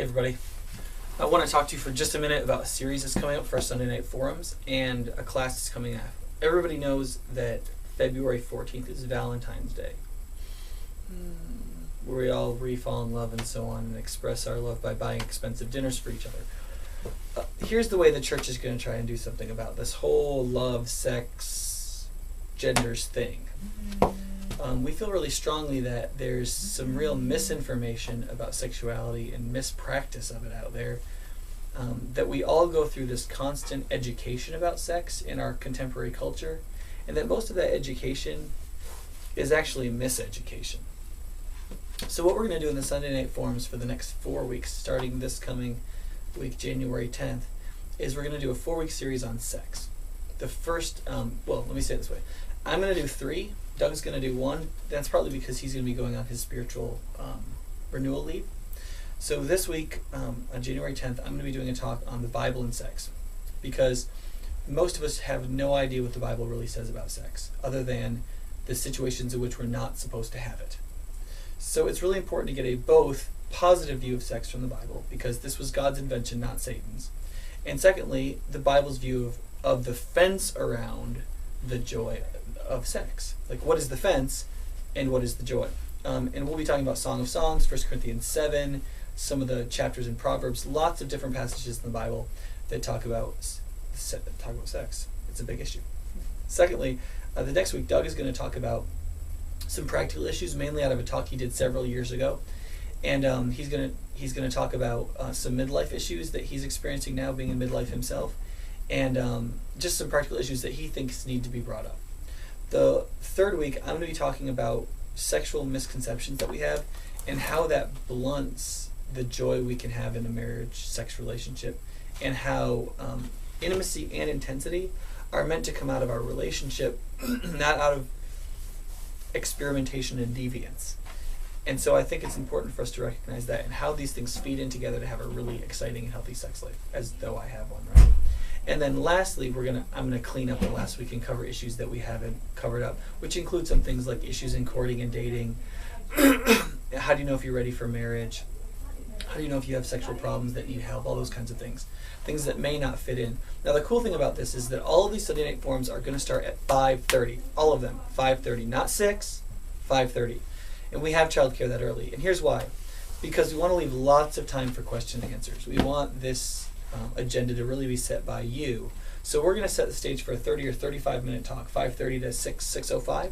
Hey everybody. I want to talk to you for just a minute about a series that's coming up for our Sunday night forums and a class that's coming up. Everybody knows that February 14th is Valentine's Day, where we all re-fall in love and so on and express our love by buying expensive dinners for each other. Here's the way the church is going to try and do something about this whole love, sex, genders thing. We feel really strongly that there's some real misinformation about sexuality and mispractice of it out there, that we all go through this constant education about sex in our contemporary culture, and that most of that education is actually miseducation. So what we're going to do in the Sunday night forums for the next 4 weeks, starting this coming week, January 10th, is we're going to do a 4-week series on sex. The first, let me say it this way. I'm going to do 3. Doug's going to do 1. That's probably because he's going to be going on his spiritual renewal leave. So this week, on January 10th, I'm going to be doing a talk on the Bible and sex, because most of us have no idea what the Bible really says about sex, other than the situations in which we're not supposed to have it. So it's really important to get a both positive view of sex from the Bible, because this was God's invention, not Satan's. And secondly, the Bible's view of the fence around the joy of sex. Like, what is the fence and what is the joy? And we'll be talking about Song of Songs, 1 Corinthians 7, some of the chapters in Proverbs, lots of different passages in the Bible that talk about sex. It's a big issue. Secondly, the next week, Doug is going to talk about some practical issues, mainly out of a talk he did several years ago. And he's going to talk about some midlife issues that he's experiencing now, being in midlife himself, and just some practical issues that he thinks need to be brought up. The third week, I'm going to be talking about sexual misconceptions that we have and how that blunts the joy we can have in a marriage sex relationship, and how intimacy and intensity are meant to come out of our relationship, not out of experimentation and deviance. And so I think it's important for us to recognize that and how these things feed in together to have a really exciting and healthy sex life, as though I have one, right? And then lastly, I'm gonna clean up the last week and cover issues that we haven't covered up, which include some things like issues in courting and dating. How do you know if you're ready for marriage? How do you know if you have sexual problems that need help? All those kinds of things. Things that may not fit in. Now the cool thing about this is that all of these Sunday night forums are gonna start at 5:30. All of them, 5:30, not 6, 5:30. And we have childcare that early. And here's why. Because we want to leave lots of time for question and answers. We want this agenda to really be set by you. So we're going to set the stage for a 30 or 35 minute talk, 5:30 to 6:05.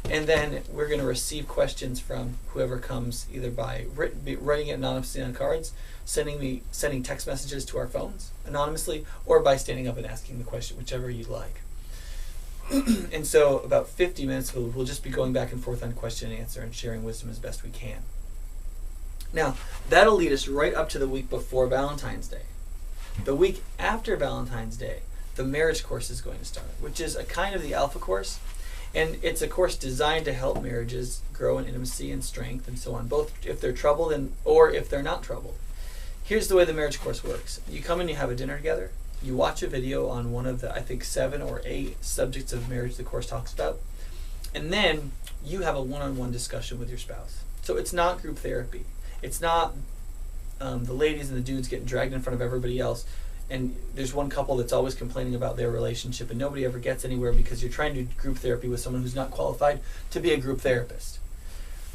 And then we're going to receive questions from whoever comes, either by writing it anonymously on cards, sending text messages to our phones anonymously, or by standing up and asking the question, whichever you like. And so about 50 minutes we'll just be going back and forth on question and answer and sharing wisdom as best we can. Now, that'll lead us right up to the week before Valentine's Day. The week after Valentine's Day, the marriage course is going to start, which is a kind of the alpha course. And it's a course designed to help marriages grow in intimacy and strength and so on, both if they're troubled or if they're not troubled. Here's the way the marriage course works. You come and you have a dinner together. You watch a video on one of the, I think, 7 or 8 subjects of marriage the course talks about. And then you have a one-on-one discussion with your spouse. So it's not group therapy. It's not the ladies and the dudes getting dragged in front of everybody else. And there's one couple that's always complaining about their relationship and nobody ever gets anywhere because you're trying to do group therapy with someone who's not qualified to be a group therapist.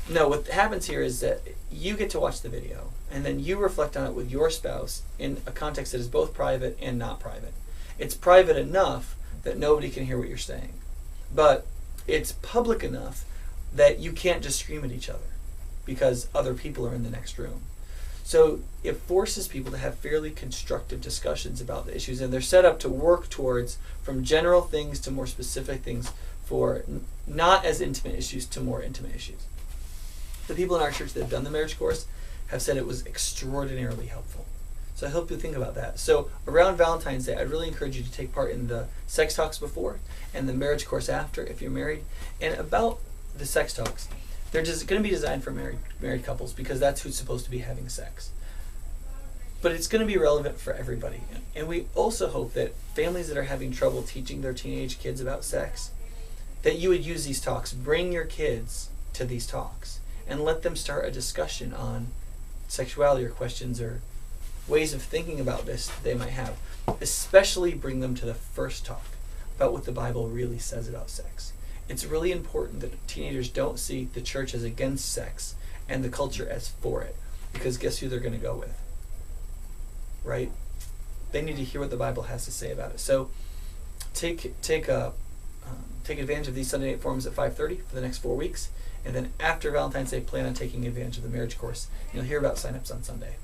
No, what happens here is that you get to watch the video and then you reflect on it with your spouse in a context that is both private and not private. It's private enough that nobody can hear what you're saying, but it's public enough that you can't just scream at each other because other people are in the next room. So it forces people to have fairly constructive discussions about the issues, and they're set up to work towards from general things to more specific things, for not as intimate issues to more intimate issues. The people in our church that have done the marriage course have said it was extraordinarily helpful. So I hope you think about that. So around Valentine's Day, I'd really encourage you to take part in the sex talks before and the marriage course after if you're married. And about the sex talks, they're just going to be designed for married couples because that's who's supposed to be having sex. But it's going to be relevant for everybody. And we also hope that families that are having trouble teaching their teenage kids about sex, that you would use these talks. Bring your kids to these talks and let them start a discussion on sexuality or questions or ways of thinking about this they might have. Especially bring them to the first talk about what the Bible really says about sex. It's really important that teenagers don't see the church as against sex and the culture as for it, because guess who they're going to go with, right? They need to hear what the Bible has to say about it. So take advantage of these Sunday night forums at 5:30 for the next 4 weeks, and then after Valentine's Day, plan on taking advantage of the marriage course. You'll hear about signups on Sunday.